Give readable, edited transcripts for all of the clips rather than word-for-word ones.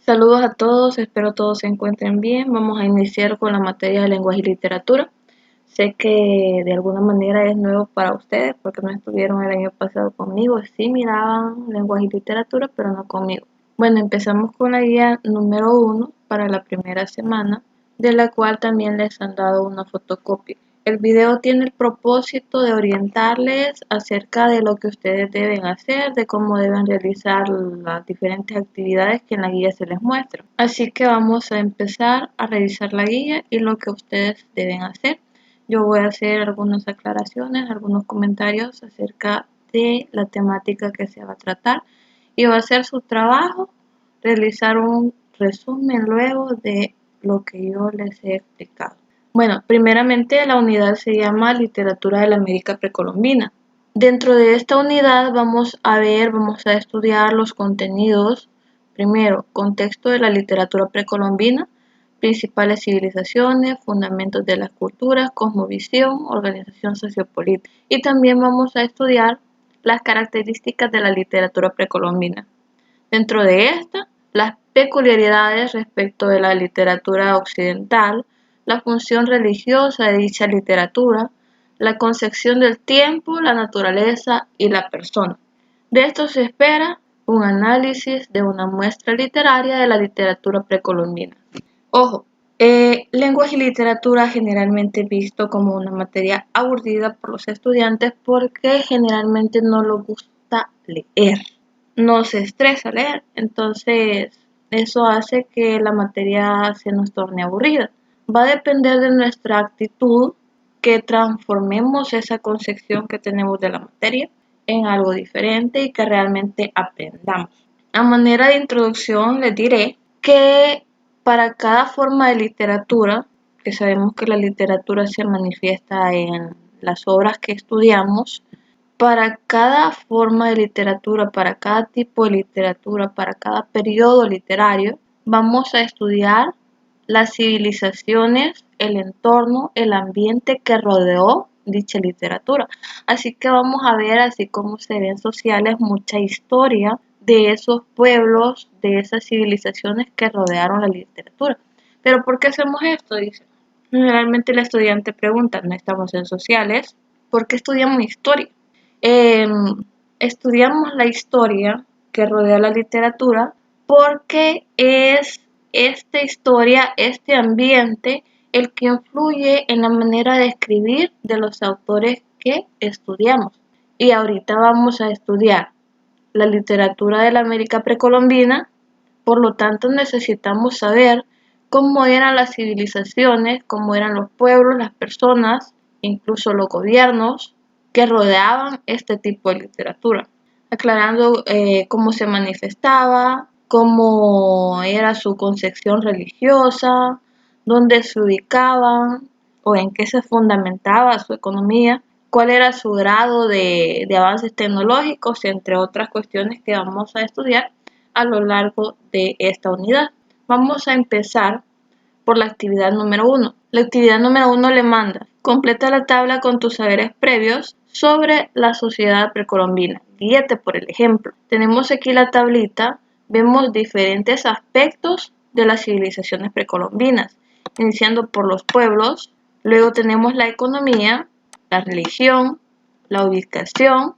Saludos a todos, espero todos se encuentren bien. Vamos a iniciar con la materia de lenguaje y literatura. Sé que de alguna manera es nuevo para ustedes porque no estuvieron el año pasado conmigo. Sí miraban lenguaje y literatura, pero no conmigo. Bueno, empezamos con la guía número 1 para la primera semana, de la cual también les han dado una fotocopia. El video tiene el propósito de orientarles acerca de lo que ustedes deben hacer, de cómo deben realizar las diferentes actividades que en la guía se les muestra. Así que vamos a empezar a revisar la guía y lo que ustedes deben hacer. Yo voy a hacer algunas aclaraciones, algunos comentarios acerca de la temática que se va a tratar y va a ser su trabajo realizar un resumen luego de lo que yo les he explicado. Bueno, primeramente la unidad se llama Literatura de la América Precolombina. Dentro de esta unidad vamos a estudiar los contenidos. Primero, contexto de la literatura precolombina, principales civilizaciones, fundamentos de las culturas, cosmovisión, organización sociopolítica. Y también vamos a estudiar las características de la literatura precolombina. Dentro de esta, las peculiaridades respecto de la literatura occidental, la función religiosa de dicha literatura, la concepción del tiempo, la naturaleza y la persona. De esto se espera un análisis de una muestra literaria de la literatura precolombina. Ojo, lenguaje y literatura generalmente visto como una materia aburrida por los estudiantes porque generalmente no les gusta leer, no se estresa leer, entonces eso hace que la materia se nos torne aburrida. Va a depender de nuestra actitud que transformemos esa concepción que tenemos de la materia en algo diferente y que realmente aprendamos. A manera de introducción les diré que para cada forma de literatura, que sabemos que la literatura se manifiesta en las obras que estudiamos, para cada forma de literatura, para cada tipo de literatura, para cada periodo literario, vamos a estudiar las civilizaciones, el entorno, el ambiente que rodeó dicha literatura. Así que vamos a ver, así como se ven sociales, mucha historia de esos pueblos, de esas civilizaciones que rodearon la literatura. Pero ¿por qué hacemos esto? Dice. Generalmente el estudiante pregunta, no estamos en sociales, ¿por qué estudiamos historia? Eh, Estudiamos la historia que rodea la literatura porque es esta historia, este ambiente, el que influye en la manera de escribir de los autores que estudiamos. Y ahorita vamos a estudiar la literatura de la América precolombina, por lo tanto necesitamos saber cómo eran las civilizaciones, cómo eran los pueblos, las personas, incluso los gobiernos que rodeaban este tipo de literatura, aclarando cómo se manifestaba, cómo era su concepción religiosa, dónde se ubicaban o en qué se fundamentaba su economía, cuál era su grado de avances tecnológicos, entre otras cuestiones que vamos a estudiar a lo largo de esta unidad. Vamos a empezar por la actividad número 1. La actividad número 1 le manda: completa la tabla con tus saberes previos sobre la sociedad precolombina. Guíate por el ejemplo. Tenemos aquí la tablita, vemos diferentes aspectos de las civilizaciones precolombinas, iniciando por los pueblos, luego tenemos la economía, la religión, la ubicación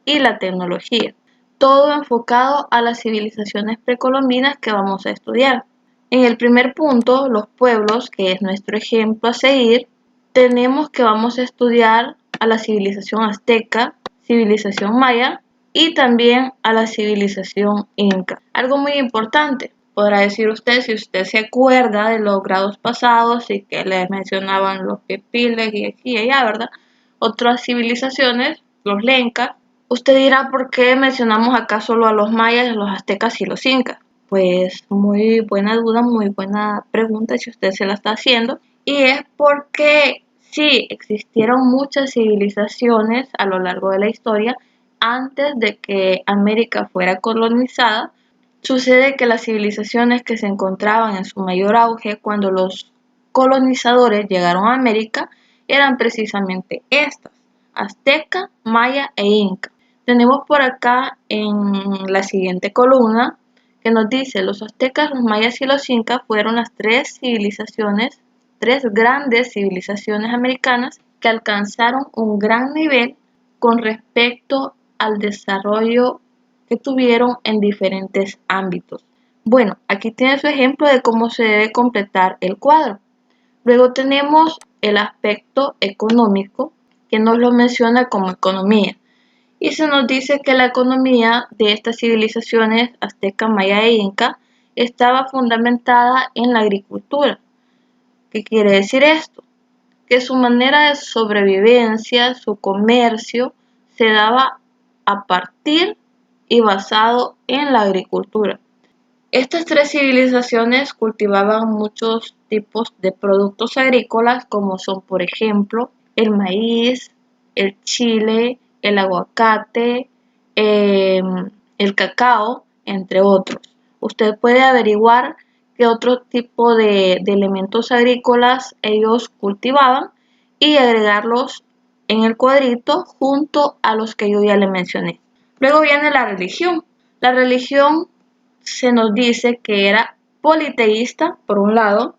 y la tecnología. Todo enfocado a las civilizaciones precolombinas que vamos a estudiar. En el primer punto, los pueblos, que es nuestro ejemplo a seguir, tenemos que vamos a estudiar a la civilización azteca, civilización maya y también a la civilización inca. Algo muy importante, podrá decir usted, si usted se acuerda de los grados pasados y que les mencionaban los pipiles y aquí y allá, ¿verdad? Otras civilizaciones, los lencas. Usted dirá, ¿por qué mencionamos acá solo a los mayas, los aztecas y los incas? Pues muy buena duda, muy buena pregunta si usted se la está haciendo. Y es porque sí, existieron muchas civilizaciones a lo largo de la historia antes de que América fuera colonizada. Sucede que las civilizaciones que se encontraban en su mayor auge cuando los colonizadores llegaron a América eran precisamente estas: azteca, maya e inca. Tenemos por acá en la siguiente columna que nos dice: los aztecas, los mayas y los incas fueron las tres grandes civilizaciones americanas que alcanzaron un gran nivel con respecto al desarrollo que tuvieron en diferentes ámbitos. Bueno, aquí tiene su ejemplo de cómo se debe completar el cuadro. Luego tenemos el aspecto económico, que nos lo menciona como economía. Y se nos dice que la economía de estas civilizaciones azteca, maya e inca estaba fundamentada en la agricultura. ¿Qué quiere decir esto? Que su manera de sobrevivencia, su comercio, se daba a partir y basado en la agricultura. Estas tres civilizaciones cultivaban muchos tipos de productos agrícolas, como son, por ejemplo, el maíz, el chile, el aguacate, el cacao, entre otros. Usted puede averiguar qué otro tipo de elementos agrícolas ellos cultivaban y agregarlos en el cuadrito junto a los que yo ya le mencioné. Luego viene la religión. La religión se nos dice que era politeísta por un lado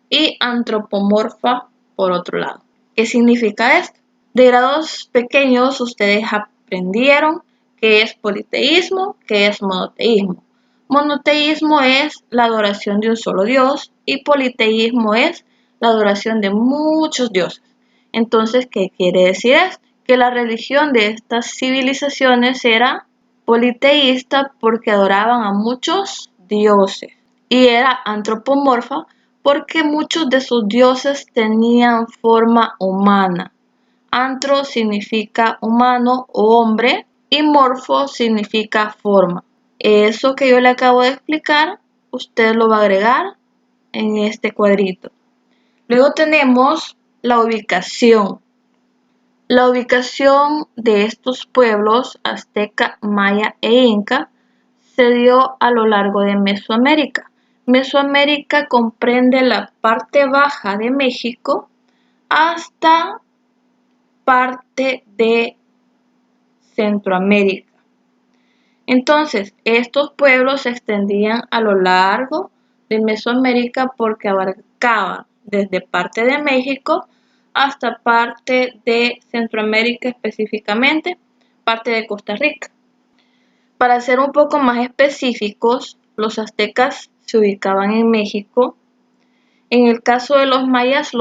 y antropomorfa por otro lado. ¿Qué significa esto? De grados pequeños ustedes aprendieron qué es politeísmo, qué es monoteísmo. Monoteísmo es la adoración de un solo Dios y politeísmo es la adoración de muchos dioses. Entonces, ¿qué quiere decir esto? Que la religión de estas civilizaciones era politeísta porque adoraban a muchos dioses y era antropomorfa porque muchos de sus dioses tenían forma humana. Antro significa humano o hombre y morfo significa forma. Eso que yo le acabo de explicar, usted lo va a agregar en este cuadrito. Luego tenemos la ubicación. La ubicación de estos pueblos azteca, maya e inca se dio a lo largo de Mesoamérica. Mesoamérica comprende la parte baja de México hasta parte de Centroamérica. Entonces, estos pueblos se extendían a lo largo de Mesoamérica porque abarcaban desde parte de México hasta parte de Centroamérica, específicamente parte de Costa Rica. Para ser un poco más específicos, los aztecas se ubicaban en México. En el caso de los mayas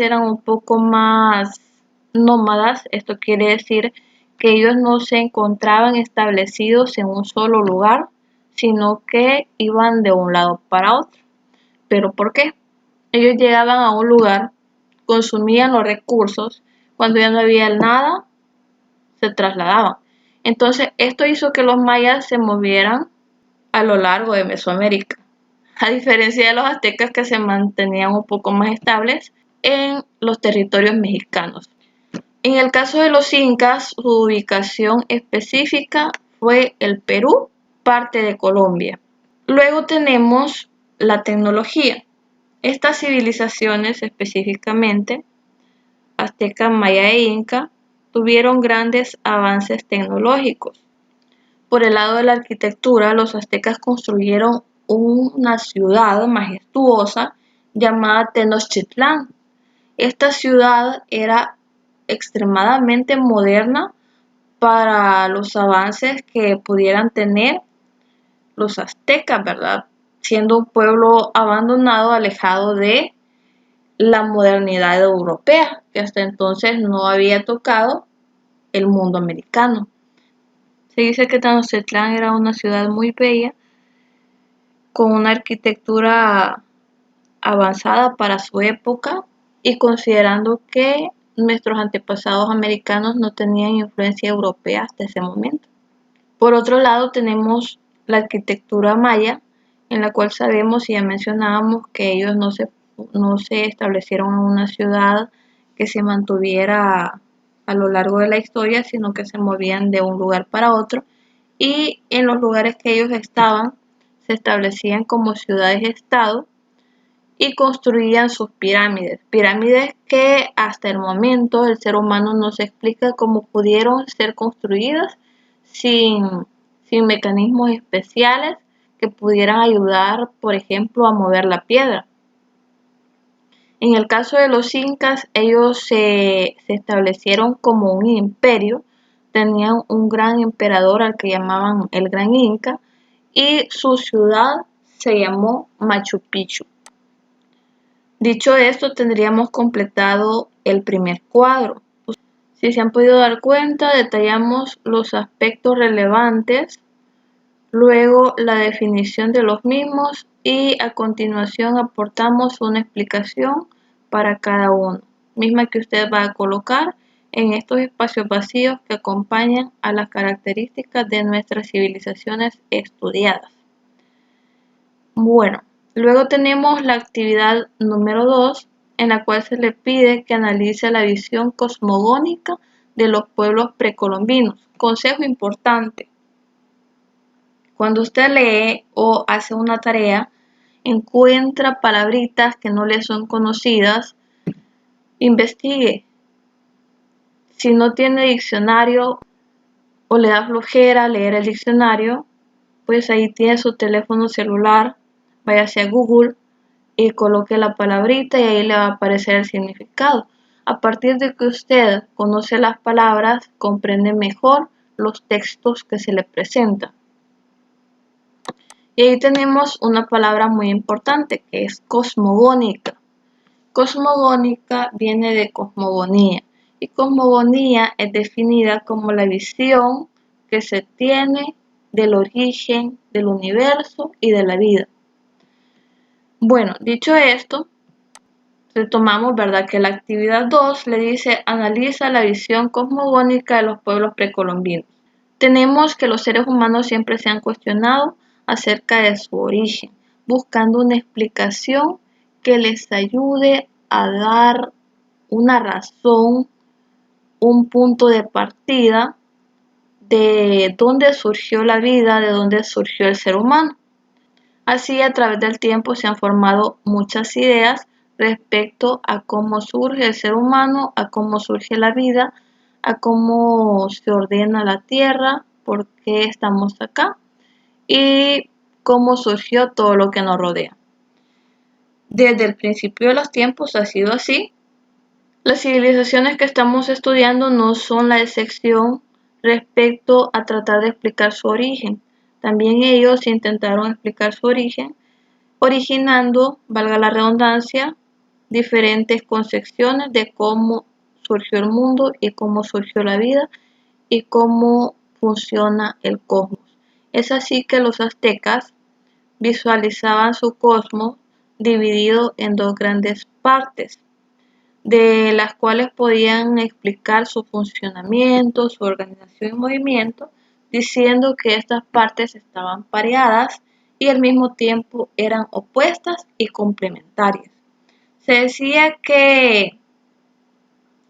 eran un poco más nómadas. Esto quiere decir que ellos no se encontraban establecidos en un solo lugar, sino que iban de un lado para otro. ¿Pero por qué? Ellos llegaban a un lugar, consumían los recursos, cuando ya no había nada, se trasladaban. Entonces, esto hizo que los mayas se movieran a lo largo de Mesoamérica, a diferencia de los aztecas que se mantenían un poco más estables en los territorios mexicanos. En el caso de los incas, su ubicación específica fue el Perú, parte de Colombia. Luego tenemos la tecnología. Estas civilizaciones, específicamente azteca, maya e inca, tuvieron grandes avances tecnológicos. Por el lado de la arquitectura, los aztecas construyeron una ciudad majestuosa llamada Tenochtitlán. Esta ciudad era extremadamente moderna para los avances que pudieran tener los aztecas, ¿verdad? Siendo un pueblo abandonado, alejado de la modernidad europea, que hasta entonces no había tocado el mundo americano. Se dice que Tenochtitlán era una ciudad muy bella, con una arquitectura avanzada para su época y considerando que nuestros antepasados americanos no tenían influencia europea hasta ese momento. Por otro lado, tenemos la arquitectura maya, en la cual sabemos y ya mencionábamos que ellos no se establecieron en una ciudad que se mantuviera a lo largo de la historia, sino que se movían de un lugar para otro y en los lugares que ellos estaban se establecían como ciudades-estado y construían sus pirámides. Pirámides que hasta el momento el ser humano no se explica cómo pudieron ser construidas sin mecanismos especiales que pudieran ayudar, por ejemplo, a mover la piedra. En el caso de los incas, ellos se establecieron como un imperio, tenían un gran emperador al que llamaban el Gran Inca y su ciudad se llamó Machu Picchu. Dicho esto, tendríamos completado el primer cuadro. Si se han podido dar cuenta, detallamos los aspectos relevantes, luego la definición de los mismos y a continuación aportamos una explicación para cada uno, misma que usted va a colocar en estos espacios vacíos que acompañan a las características de nuestras civilizaciones estudiadas. Bueno, luego tenemos la actividad número 2, en la cual se le pide que analice la visión cosmogónica de los pueblos precolombinos. Consejo importante: cuando usted lee o hace una tarea, encuentra palabritas que no le son conocidas, investigue. Si no tiene diccionario o le da flojera leer el diccionario, pues ahí tiene su teléfono celular, váyase a Google y coloque la palabrita y ahí le va a aparecer el significado. A partir de que usted conoce las palabras, comprende mejor los textos que se le presentan. Y ahí tenemos una palabra muy importante que es cosmogónica. Cosmogónica viene de cosmogonía y cosmogonía es definida como la visión que se tiene del origen del universo y de la vida. Bueno, dicho esto, retomamos, ¿verdad?, que la actividad 2 le dice analiza la visión cosmogónica de los pueblos precolombinos. Tenemos que los seres humanos siempre se han cuestionado acerca de su origen, buscando una explicación que les ayude a dar una razón, un punto de partida de dónde surgió la vida, de dónde surgió el ser humano. Así, a través del tiempo se han formado muchas ideas respecto a cómo surge el ser humano, a cómo surge la vida, a cómo se ordena la tierra, por qué estamos acá y cómo surgió todo lo que nos rodea. Desde el principio de los tiempos ha sido así. Las civilizaciones que estamos estudiando no son la excepción respecto a tratar de explicar su origen. También ellos intentaron explicar su origen, originando, valga la redundancia, diferentes concepciones de cómo surgió el mundo y cómo surgió la vida y cómo funciona el cosmos. Es así que los aztecas visualizaban su cosmos dividido en dos grandes partes, de las cuales podían explicar su funcionamiento, su organización y movimiento, diciendo que estas partes estaban pareadas y al mismo tiempo eran opuestas y complementarias. Se decía que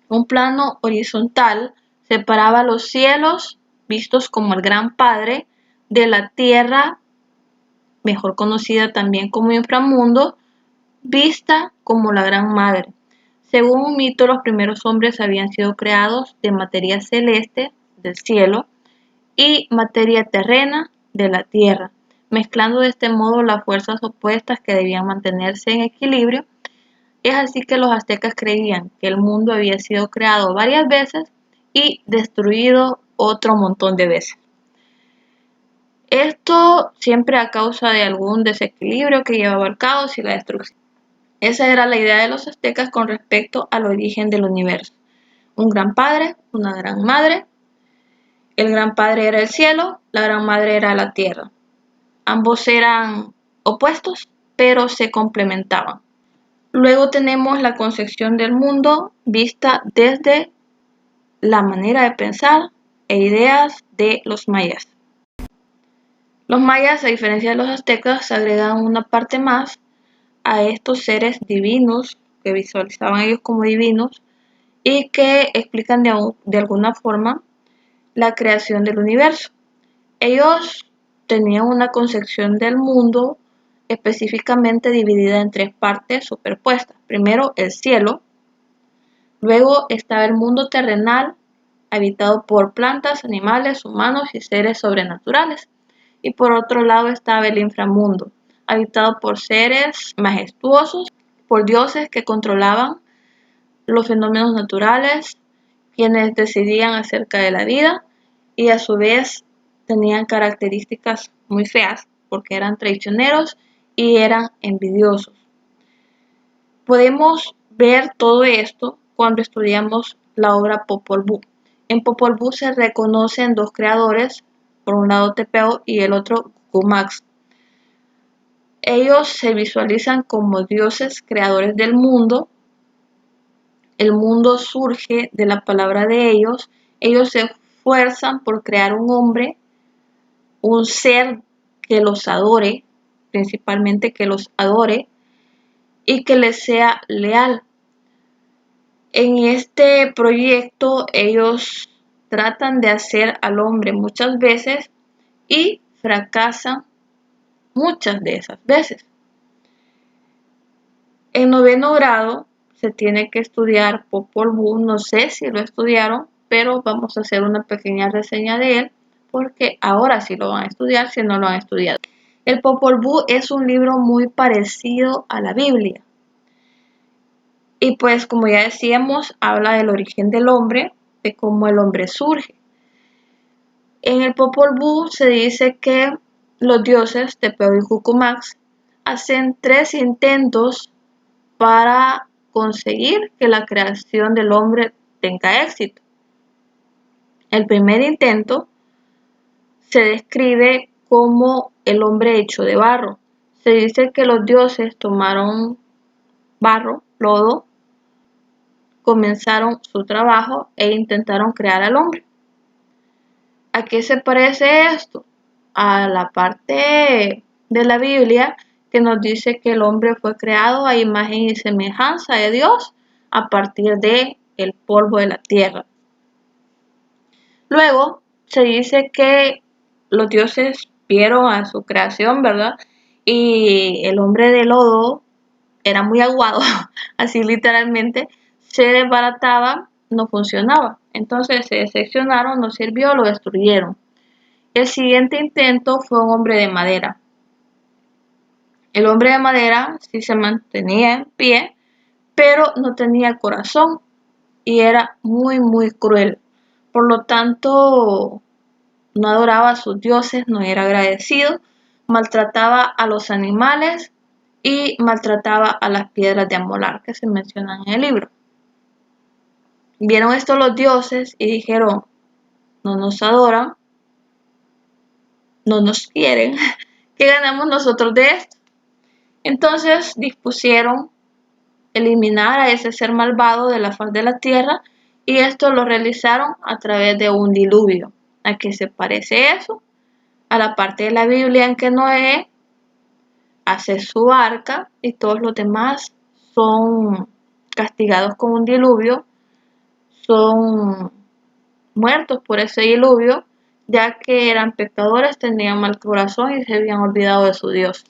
un plano horizontal separaba los cielos, vistos como el Gran Padre, de la tierra, mejor conocida también como inframundo, vista como la Gran Madre. Según un mito, los primeros hombres habían sido creados de materia celeste del cielo y materia terrena de la tierra, mezclando de este modo las fuerzas opuestas que debían mantenerse en equilibrio. Es así que los aztecas creían que el mundo había sido creado varias veces y destruido otro montón de veces. Esto siempre a causa de algún desequilibrio que llevaba al caos y la destrucción. Esa era la idea de los aztecas con respecto al origen del universo. Un gran padre, una gran madre. El gran padre era el cielo, la gran madre era la tierra. Ambos eran opuestos, pero se complementaban. Luego tenemos la concepción del mundo vista desde la manera de pensar e ideas de los mayas. Los mayas, a diferencia de los aztecas, agregan una parte más a estos seres divinos que visualizaban ellos como divinos y que explican de alguna forma la creación del universo. Ellos tenían una concepción del mundo específicamente dividida en tres partes superpuestas. Primero el cielo, luego estaba el mundo terrenal habitado por plantas, animales, humanos y seres sobrenaturales. y por otro lado estaba el inframundo, habitado por seres majestuosos, por dioses que controlaban los fenómenos naturales, quienes decidían acerca de la vida y a su vez tenían características muy feas porque eran traicioneros y eran envidiosos. Podemos ver todo esto cuando estudiamos la obra Popol Vuh. En Popol Vuh se reconocen dos creadores, por un lado Tepeo y el otro Gumax. Ellos se visualizan como dioses creadores del mundo. El mundo surge de la palabra de ellos. Ellos se esfuerzan por crear un hombre, un ser que los adore, principalmente que los adore y que les sea leal. En este proyecto ellos tratan de hacer al hombre muchas veces y fracasan muchas de esas veces. En 9º grado se tiene que estudiar Popol Vuh, no sé si lo estudiaron, pero vamos a hacer una pequeña reseña de él porque ahora sí lo van a estudiar si no lo han estudiado. El Popol Vuh es un libro muy parecido a la Biblia. Y pues como ya decíamos, habla del origen del hombre, de cómo el hombre surge. En el Popol Vuh se dice que los dioses Tepeo y Cucumax hacen 3 intentos para conseguir que la creación del hombre tenga éxito. El primer intento se describe como el hombre hecho de barro. Se dice que los dioses tomaron barro, lodo, comenzaron su trabajo e intentaron crear al hombre. ¿A qué se parece esto? A la parte de la Biblia que nos dice que el hombre fue creado a imagen y semejanza de Dios a partir de el polvo de la tierra. Luego se dice que los dioses vieron a su creación, ¿verdad? Y el hombre de lodo era muy aguado, así literalmente, se desbarataba, no funcionaba. Entonces se decepcionaron, no sirvió, lo destruyeron. El siguiente intento fue un hombre de madera. El hombre de madera sí se mantenía en pie, pero no tenía corazón y era muy, muy cruel. Por lo tanto, no adoraba a sus dioses, no era agradecido, maltrataba a los animales y maltrataba a las piedras de amolar que se mencionan en el libro. Vieron esto los dioses y dijeron, no nos adoran, no nos quieren, ¿qué ganamos nosotros de esto? Entonces dispusieron eliminar a ese ser malvado de la faz de la tierra y esto lo realizaron a través de un diluvio. ¿A qué se parece eso? A la parte de la Biblia en que Noé hace su arca y todos los demás son castigados con un diluvio, son muertos por ese diluvio, ya que eran pecadores, tenían mal corazón y se habían olvidado de su Dios.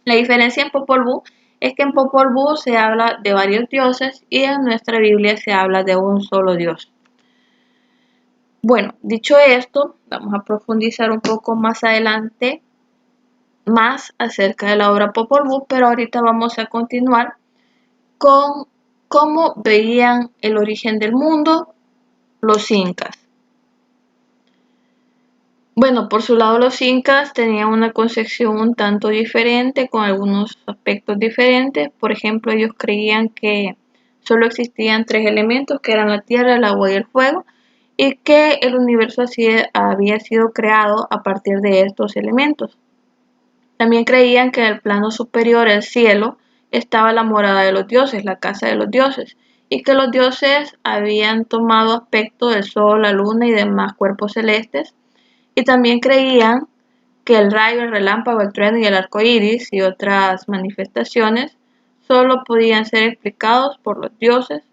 La diferencia en Popol Vuh es que en Popol Vuh se habla de varios dioses y en nuestra Biblia se habla de un solo Dios. Bueno, dicho esto, vamos a profundizar un poco más adelante más acerca de la obra Popol Vuh, pero ahorita vamos a continuar con cómo veían el origen del mundo los incas. Bueno, por su lado los incas tenían una concepción un tanto diferente, con algunos aspectos diferentes. Por ejemplo, ellos creían que solo existían 3 elementos, que eran la tierra, el agua y el fuego, y que el universo así había sido creado a partir de estos elementos. También creían que en el plano superior, el cielo, estaba la morada de los dioses, la casa de los dioses, y que los dioses habían tomado aspecto del sol, la luna y demás cuerpos celestes. Y también creían que el rayo, el relámpago, el trueno y el arco iris y otras manifestaciones solo podían ser explicados por los dioses,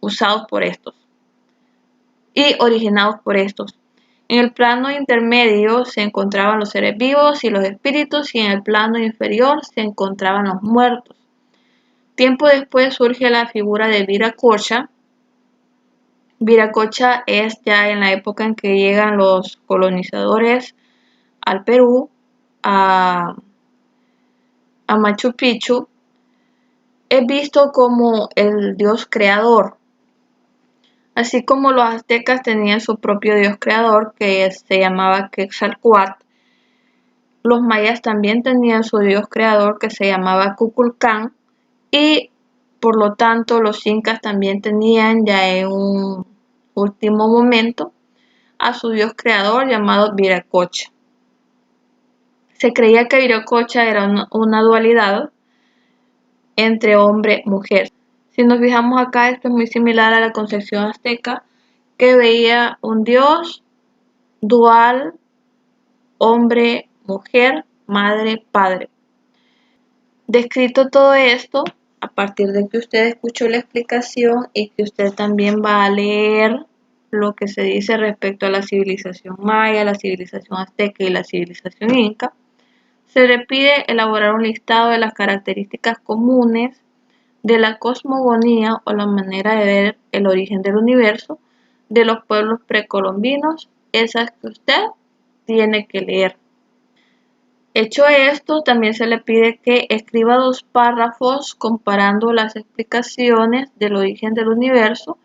usados por estos y originados por estos. En el plano intermedio se encontraban los seres vivos y los espíritus, y en el plano inferior se encontraban los muertos. Tiempo después surge la figura de Viracocha. Viracocha es ya en la época en que llegan los colonizadores al Perú, a Machu Picchu, es visto como el dios creador. Así como los aztecas tenían su propio dios creador que se llamaba Quetzalcóatl, los mayas también tenían su dios creador que se llamaba Kukulcán, y por lo tanto los incas también tenían ya en un último momento a su dios creador llamado Viracocha. Se creía que Viracocha era una dualidad entre hombre y mujer. Si nos fijamos acá, esto es muy similar a la concepción azteca, que veía un dios dual, hombre, mujer, madre, padre. Descrito todo esto, a partir de que usted escuchó la explicación y que usted también va a leer lo que se dice respecto a la civilización maya, la civilización azteca y la civilización inca, se le pide elaborar un listado de las características comunes de la cosmogonía o la manera de ver el origen del universo de los pueblos precolombinos, esas que usted tiene que leer. Hecho esto, también se le pide que escriba 2 párrafos comparando las explicaciones del origen del universo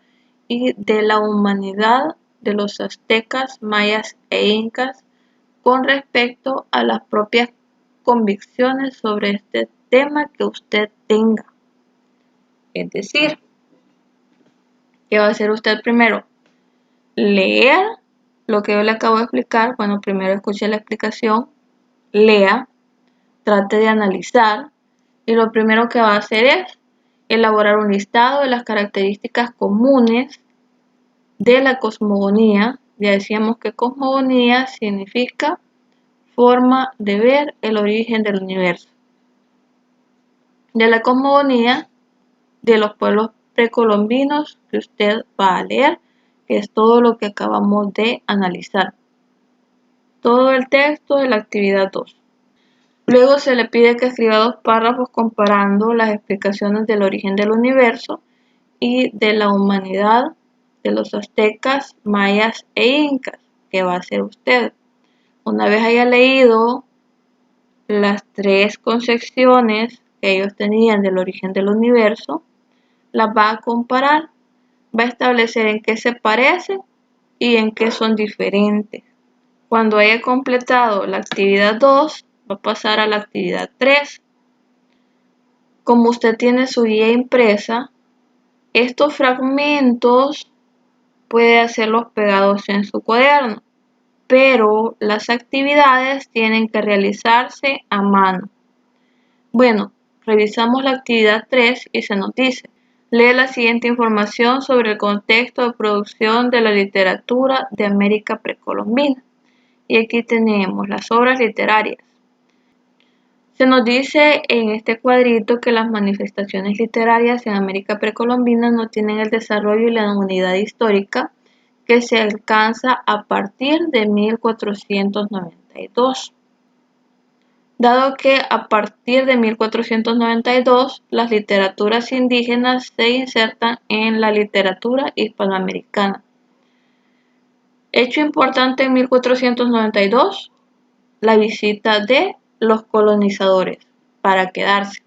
y de la humanidad de los aztecas, mayas e incas con respecto a las propias convicciones sobre este tema que usted tenga. Es decir, ¿qué va a hacer usted primero? Leer lo que yo le acabo de explicar. Bueno, primero escuche la explicación, lea, trate de analizar, y lo primero que va a hacer es elaborar un listado de las características comunes de la cosmogonía. Ya decíamos que cosmogonía significa forma de ver el origen del universo. De la cosmogonía de los pueblos precolombinos que usted va a leer, que es todo lo que acabamos de analizar. Todo el texto de la actividad 2. Luego se le pide que escriba 2 párrafos comparando las explicaciones del origen del universo y de la humanidad de los aztecas, mayas e incas. ¿Qué va a hacer usted? Una vez haya leído las 3 concepciones que ellos tenían del origen del universo, las va a comparar, va a establecer en qué se parecen y en qué son diferentes. Cuando haya completado la actividad 2, va a pasar a la actividad 3. Como usted tiene su guía impresa, estos fragmentos puede hacerlos pegados en su cuaderno, pero las actividades tienen que realizarse a mano. Bueno, revisamos la actividad 3 y se nos dice: lee la siguiente información sobre el contexto de producción de la literatura de América precolombina. Y aquí tenemos las obras literarias. Se nos dice en este cuadrito que las manifestaciones literarias en América precolombina no tienen el desarrollo y la unidad histórica que se alcanza a partir de 1492. Dado que a partir de 1492 las literaturas indígenas se insertan en la literatura hispanoamericana. Hecho importante en 1492, la visita de los colonizadores para quedarse.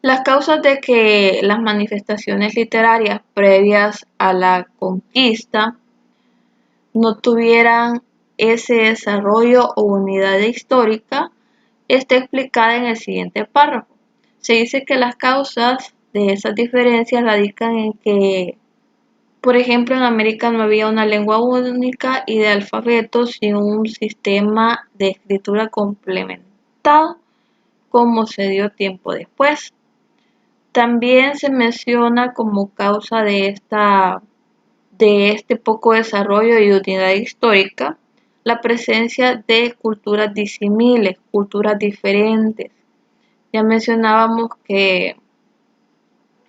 Las causas de que las manifestaciones literarias previas a la conquista no tuvieran ese desarrollo o unidad histórica está explicada en el siguiente párrafo. Se dice que las causas de esas diferencias radican en que, por ejemplo, en América no había una lengua única y de alfabeto, sino un sistema de escritura complementado, como se dio tiempo después. También se menciona como causa de este poco desarrollo y unidad histórica la presencia de culturas disímiles, culturas diferentes. Ya mencionábamos que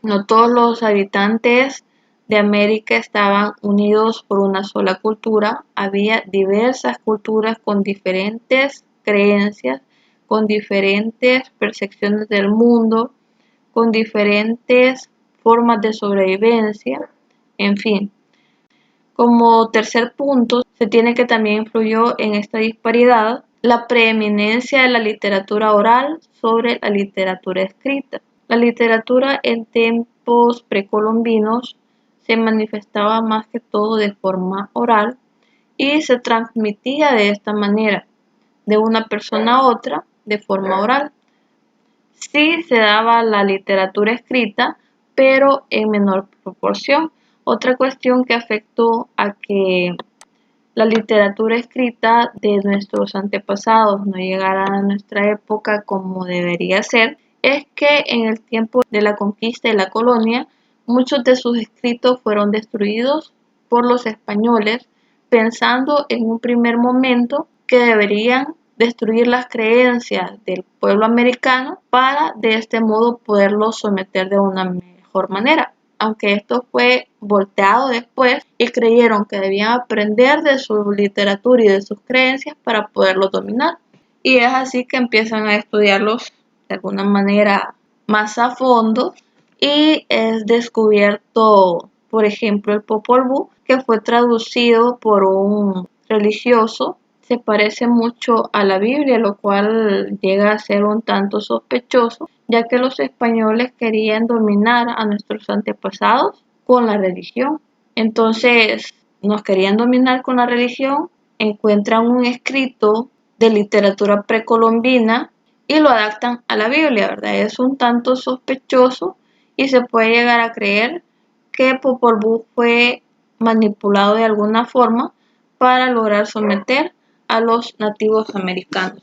no todos los habitantes de América estaban unidos por una sola cultura, había diversas culturas con diferentes creencias, con diferentes percepciones del mundo, con diferentes formas de sobrevivencia, en fin. Como tercer punto, se tiene que también influyó en esta disparidad La preeminencia de la literatura oral sobre la literatura escrita. La literatura en tiempos precolombinos se manifestaba más que todo de forma oral y se transmitía de esta manera, de una persona a otra, de forma oral. Sí se daba la literatura escrita, pero en menor proporción. Otra cuestión que afectó a que la literatura escrita de nuestros antepasados no llegara a nuestra época como debería ser, es que en el tiempo de la conquista y la colonia, muchos de sus escritos fueron destruidos por los españoles, pensando en un primer momento que deberían destruir las creencias del pueblo americano para de este modo poderlos someter de una mejor manera. Aunque esto fue volteado después y creyeron que debían aprender de su literatura y de sus creencias para poderlos dominar. Y es así que empiezan a estudiarlos de alguna manera más a fondo y es descubierto, por ejemplo, el Popol Vuh, que fue traducido por un religioso. Se parece mucho a la Biblia, lo cual llega a ser un tanto sospechoso, ya que los españoles querían dominar a nuestros antepasados con la religión. Entonces, nos querían dominar con la religión, encuentran un escrito de literatura precolombina y lo adaptan a la Biblia, ¿verdad? Es un tanto sospechoso y se puede llegar a creer que Popol Vuh fue manipulado de alguna forma para lograr someter a los nativos americanos.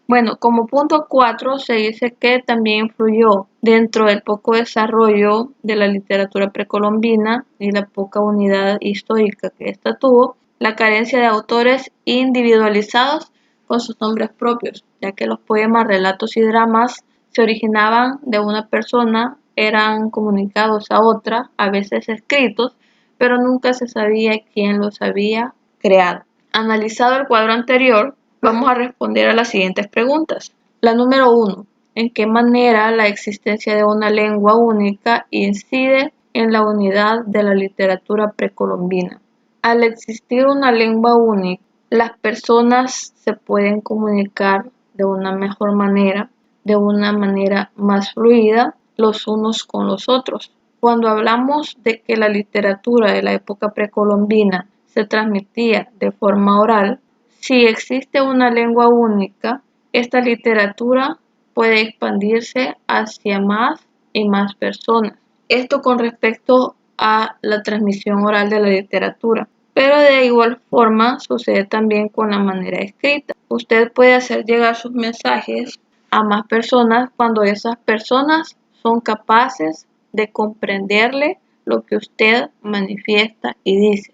Bueno, como punto 4 se dice que también influyó dentro del poco desarrollo de la literatura precolombina y la poca unidad histórica que ésta tuvo, la carencia de autores individualizados con sus nombres propios, ya que los poemas, relatos y dramas se originaban de una persona, eran comunicados a otra, a veces escritos, pero nunca se sabía quién los había creado. Analizado el cuadro anterior, vamos a responder a las siguientes preguntas. La número 1. ¿En qué manera la existencia de una lengua única incide en la unidad de la literatura precolombina? Al existir una lengua única, las personas se pueden comunicar de una mejor manera, de una manera más fluida los unos con los otros. Cuando hablamos de que la literatura de la época precolombina se transmitía de forma oral, si existe una lengua única, esta literatura puede expandirse hacia más y más personas. Esto con respecto a la transmisión oral de la literatura. Pero de igual forma sucede también con la manera escrita. Usted puede hacer llegar sus mensajes a más personas cuando esas personas son capaces de comprenderle lo que usted manifiesta y dice.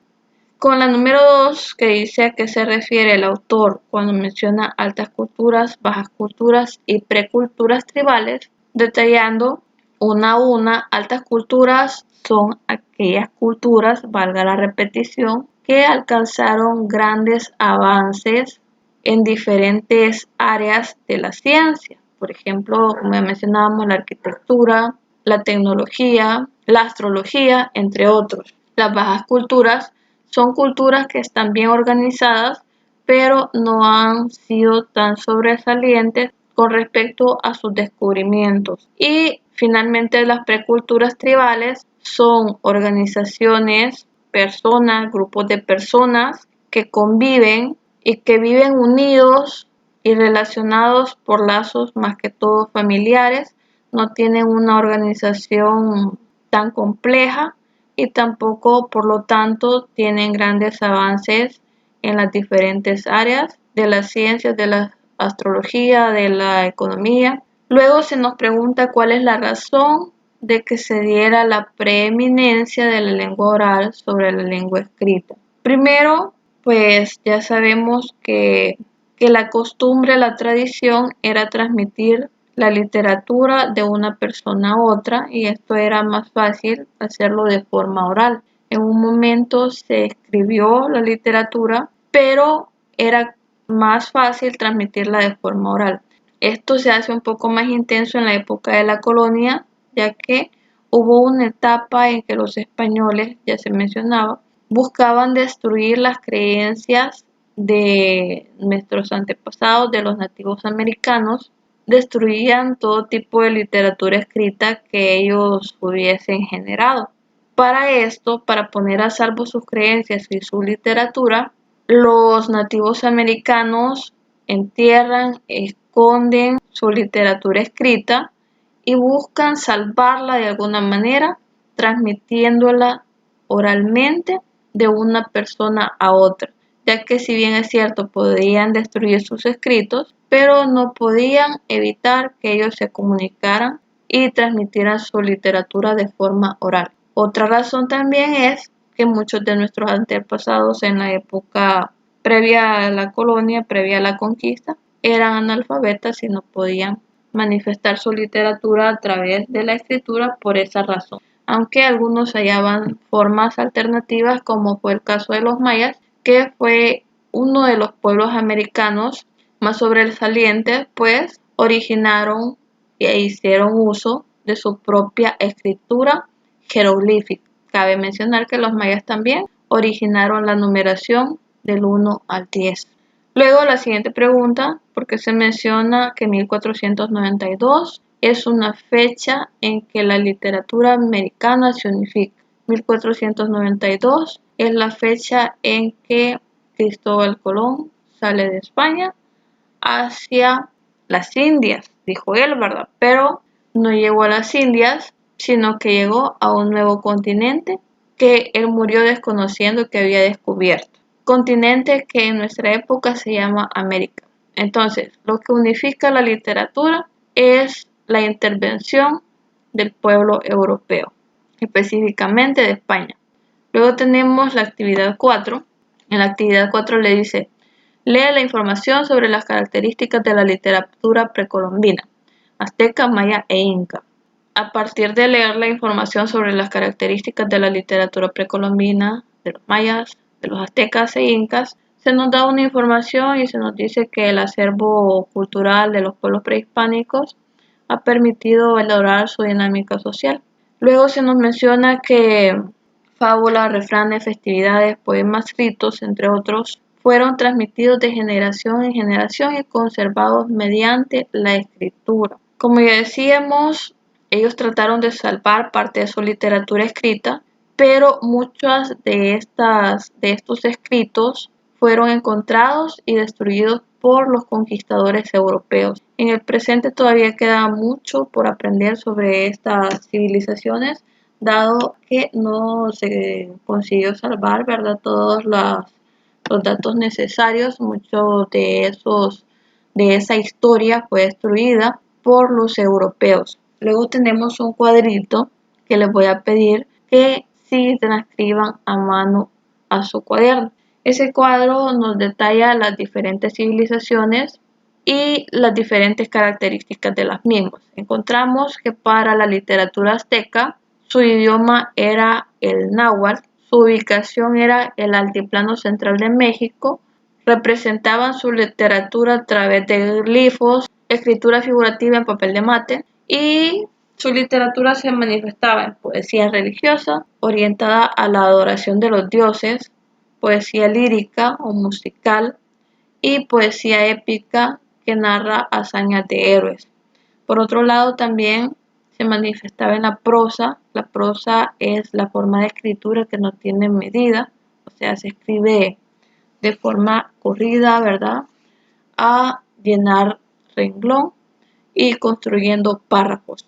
Con la número 2, que dice a qué se refiere el autor cuando menciona altas culturas, bajas culturas y preculturas tribales, detallando una a una, altas culturas son aquellas culturas, valga la repetición, que alcanzaron grandes avances en diferentes áreas de la ciencia. Por ejemplo, como ya mencionábamos, la arquitectura, la tecnología, la astrología, entre otros. Las bajas culturas son culturas que están bien organizadas, pero no han sido tan sobresalientes con respecto a sus descubrimientos. Y finalmente las preculturas tribales son organizaciones, personas, grupos de personas que conviven y que viven unidos y relacionados por lazos más que todo familiares, no tienen una organización tan compleja y tampoco, por lo tanto, tienen grandes avances en las diferentes áreas de las ciencias, de la astrología, de la economía. Luego se nos pregunta cuál es la razón de que se diera la preeminencia de la lengua oral sobre la lengua escrita. Primero, pues ya sabemos que la costumbre, la tradición era transmitir la literatura de una persona a otra y esto era más fácil hacerlo de forma oral. En un momento se escribió la literatura, pero era más fácil transmitirla de forma oral. Esto se hace un poco más intenso en la época de la colonia, ya que hubo una etapa en que los españoles, ya se mencionaba, buscaban destruir las creencias de nuestros antepasados, de los nativos americanos, destruían todo tipo de literatura escrita que ellos hubiesen generado. Para esto, para poner a salvo sus creencias y su literatura, los nativos americanos entierran, esconden su literatura escrita y buscan salvarla de alguna manera, transmitiéndola oralmente de una persona a otra, ya que si bien es cierto podían destruir sus escritos, pero no podían evitar que ellos se comunicaran y transmitieran su literatura de forma oral. Otra razón también es que muchos de nuestros antepasados en la época previa a la colonia, previa a la conquista, eran analfabetas y no podían manifestar su literatura a través de la escritura por esa razón. Aunque algunos hallaban formas alternativas, como fue el caso de los mayas, que fue uno de los pueblos americanos más sobresalientes, pues originaron e hicieron uso de su propia escritura jeroglífica. Cabe mencionar que los mayas también originaron la numeración del 1 al 10. Luego la siguiente pregunta, ¿por qué se menciona que 1492 es una fecha en que la literatura americana se unifica? 1492 es la fecha en que Cristóbal Colón sale de España hacia las Indias, dijo él, ¿verdad? Pero no llegó a las Indias, sino que llegó a un nuevo continente que él murió desconociendo que había descubierto. Continente que en nuestra época se llama América. Entonces, lo que unifica la literatura es la intervención del pueblo europeo, específicamente de España. Luego tenemos la actividad 4. En la actividad 4 le dice: lee la información sobre las características de la literatura precolombina, azteca, maya e inca. A partir de leer la información sobre las características de la literatura precolombina, de los mayas, de los aztecas e incas, se nos da una información y se nos dice que el acervo cultural de los pueblos prehispánicos ha permitido valorar su dinámica social. Luego se nos menciona que fábulas, refranes, festividades, poemas, ritos, entre otros, fueron transmitidos de generación en generación y conservados mediante la escritura. Como ya decíamos, ellos trataron de salvar parte de su literatura escrita, pero muchas de estos escritos fueron encontrados y destruidos por los conquistadores europeos. En el presente todavía queda mucho por aprender sobre estas civilizaciones, dado que no se consiguió salvar, ¿verdad?, todos los datos necesarios. Mucho de esa historia fue destruida por los europeos. Luego tenemos un cuadrito que les voy a pedir que sí transcriban a mano a su cuaderno. Ese cuadro nos detalla las diferentes civilizaciones y las diferentes características de las mismas. Encontramos que para la literatura azteca, su idioma era el náhuatl, su ubicación era el altiplano central de México, representaban su literatura a través de glifos, escritura figurativa en papel de mate, y su literatura se manifestaba en poesía religiosa, orientada a la adoración de los dioses, poesía lírica o musical y poesía épica que narra hazañas de héroes. Por otro lado, también se manifestaba en la prosa. La prosa es la forma de escritura que no tiene medida, o sea, se escribe de forma corrida, ¿verdad?, a llenar renglón y construyendo párrafos.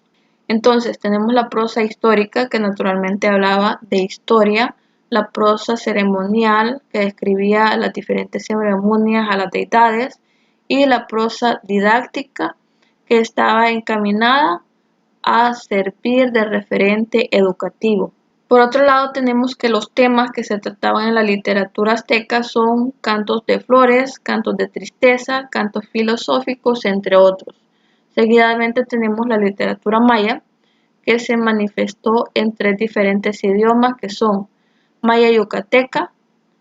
Entonces tenemos la prosa histórica, que naturalmente hablaba de historia, la prosa ceremonial, que describía las diferentes ceremonias a las deidades, y la prosa didáctica, que estaba encaminada a servir de referente educativo. Por otro lado, tenemos que los temas que se trataban en la literatura azteca son cantos de flores, cantos de tristeza, cantos filosóficos, entre otros. Seguidamente tenemos la literatura maya, que se manifestó en 3 diferentes idiomas, que son maya yucateca,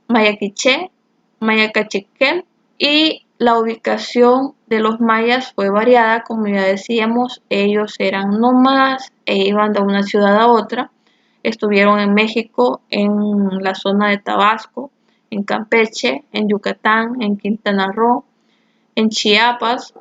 maya quiché, maya cachiquel, y la ubicación de los mayas fue variada. Como ya decíamos, ellos eran nómadas e iban de una ciudad a otra. Estuvieron en México, en la zona de Tabasco, en Campeche, en Yucatán, en Quintana Roo, en Chiapas.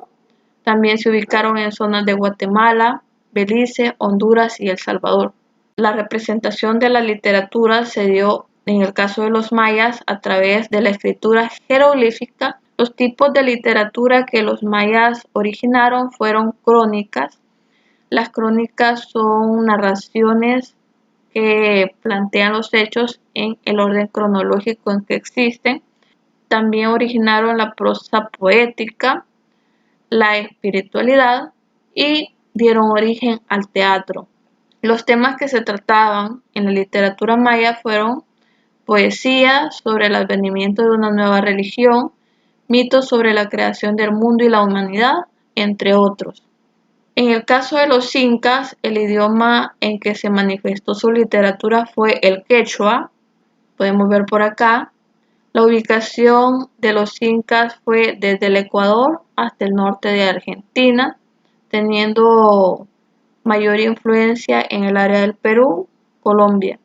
También se ubicaron en zonas de Guatemala, Belice, Honduras y El Salvador. La representación de la literatura se dio, en el caso de los mayas, a través de la escritura jeroglífica. Los tipos de literatura que los mayas originaron fueron crónicas. Las crónicas son narraciones que plantean los hechos en el orden cronológico en que existen. También originaron la prosa poética, la espiritualidad y dieron origen al teatro. Los temas que se trataban en la literatura maya fueron poesía sobre el advenimiento de una nueva religión, mitos sobre la creación del mundo y la humanidad, entre otros. En el caso de los incas, el idioma en que se manifestó su literatura fue el quechua. Podemos ver por acá. La ubicación de los incas fue desde el Ecuador hasta el norte de Argentina, teniendo mayor influencia en el área del Perú, Colombia.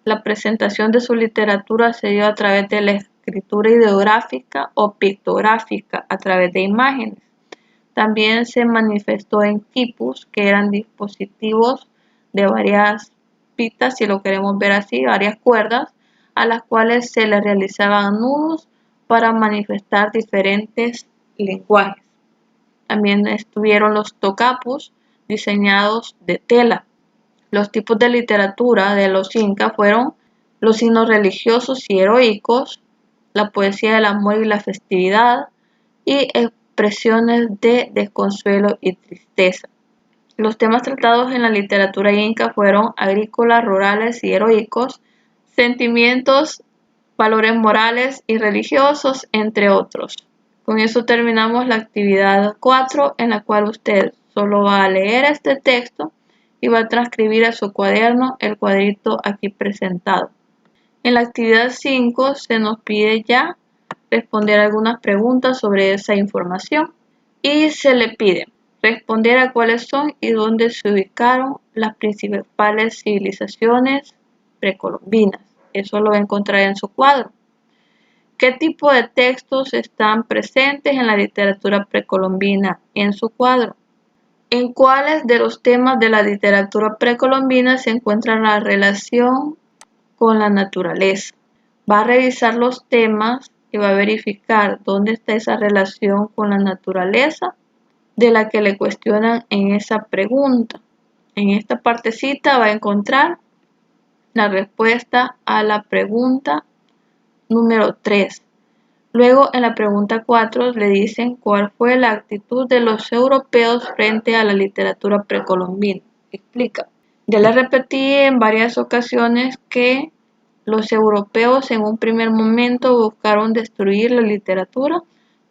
La presentación de su literatura se dio a través de la escritura ideográfica o pictográfica, a través de imágenes. También se manifestó en quipus, que eran dispositivos de varias pitas, si lo queremos ver así, varias cuerdas, a las cuales se le realizaban nudos para manifestar diferentes lenguajes. También estuvieron los tocapus, diseñados de tela. Los tipos de literatura de los incas fueron los signos religiosos y heroicos, la poesía del amor y la festividad, y expresiones de desconsuelo y tristeza. Los temas tratados en la literatura inca fueron agrícolas, rurales y heroicos, sentimientos, valores morales y religiosos, entre otros. Con eso terminamos la actividad 4, en la cual usted solo va a leer este texto y va a transcribir a su cuaderno el cuadrito aquí presentado. En la actividad 5 se nos pide ya responder algunas preguntas sobre esa información y se le pide responder a cuáles son y dónde se ubicaron las principales civilizaciones precolombinas. Eso lo va a encontrar en su cuadro. ¿Qué tipo de textos están presentes en la literatura precolombina en su cuadro? ¿En cuáles de los temas de la literatura precolombina se encuentra la relación con la naturaleza? Va a revisar los temas y va a verificar dónde está esa relación con la naturaleza de la que le cuestionan en esa pregunta. En esta partecita va a encontrar la respuesta a la pregunta número 3. Luego en la pregunta 4 le dicen cuál fue la actitud de los europeos frente a la literatura precolombina. Explica. Ya le repetí en varias ocasiones que los europeos en un primer momento buscaron destruir la literatura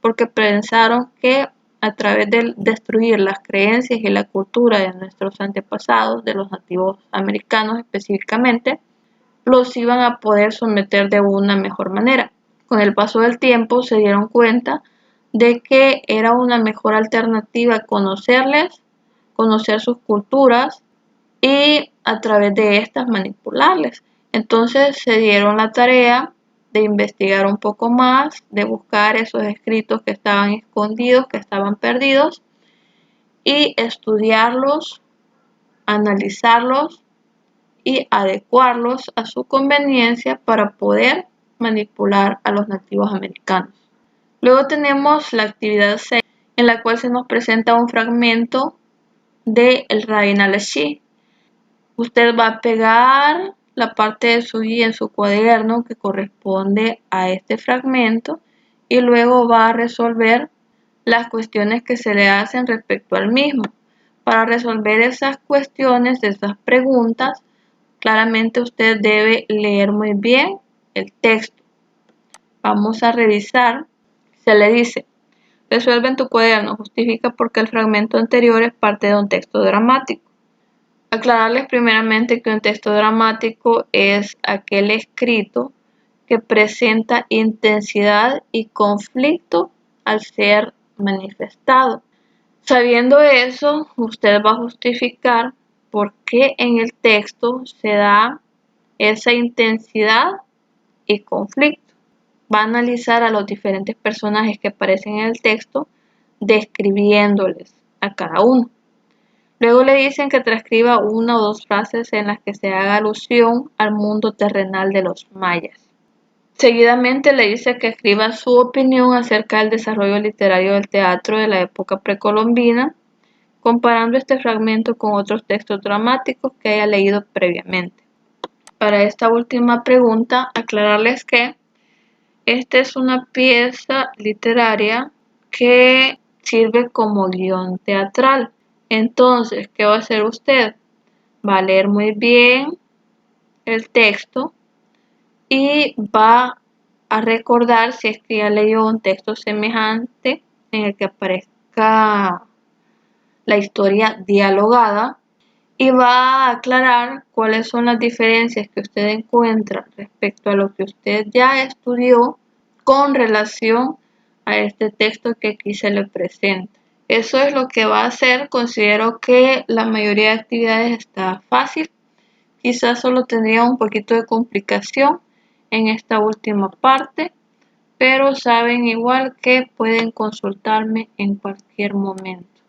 porque pensaron que a través de destruir las creencias y la cultura de nuestros antepasados, de los nativos americanos específicamente, los iban a poder someter de una mejor manera. Con el paso del tiempo se dieron cuenta de que era una mejor alternativa conocerles, conocer sus culturas y a través de estas manipularles. Entonces se dieron la tarea de investigar un poco más, de buscar esos escritos que estaban escondidos, que estaban perdidos, y estudiarlos, analizarlos y adecuarlos a su conveniencia para poder manipular a los nativos americanos. Luego tenemos la actividad 6, en la cual se nos presenta un fragmento de El Rain al-Ashi. Usted va a pegar la parte de su guía en su cuaderno que corresponde a este fragmento y luego va a resolver las cuestiones que se le hacen respecto al mismo. Para resolver esas cuestiones, esas preguntas, claramente usted debe leer muy bien el texto. Vamos a revisar. Se le dice, resuelve en tu cuaderno, justifica por qué el fragmento anterior es parte de un texto dramático. Aclararles primeramente que un texto dramático es aquel escrito que presenta intensidad y conflicto al ser manifestado. Sabiendo eso, usted va a justificar por qué en el texto se da esa intensidad y conflicto. va a analizar a los diferentes personajes que aparecen en el texto, describiéndoles a cada uno. Luego le dicen que transcriba una o dos frases en las que se haga alusión al mundo terrenal de los mayas. Seguidamente le dice que escriba su opinión acerca del desarrollo literario del teatro de la época precolombina, comparando este fragmento con otros textos dramáticos que haya leído previamente. Para esta última pregunta, aclararles que esta es una pieza literaria que sirve como guión teatral. Entonces, ¿qué va a hacer usted? Va a leer muy bien el texto y va a recordar si es que ya leyó un texto semejante en el que aparezca la historia dialogada y va a aclarar cuáles son las diferencias que usted encuentra respecto a lo que usted ya estudió con relación a este texto que aquí se le presenta. Eso es lo que va a hacer. Considero que la mayoría de actividades está fácil. Quizás solo tendría un poquito de complicación en esta última parte, pero saben igual que pueden consultarme en cualquier momento.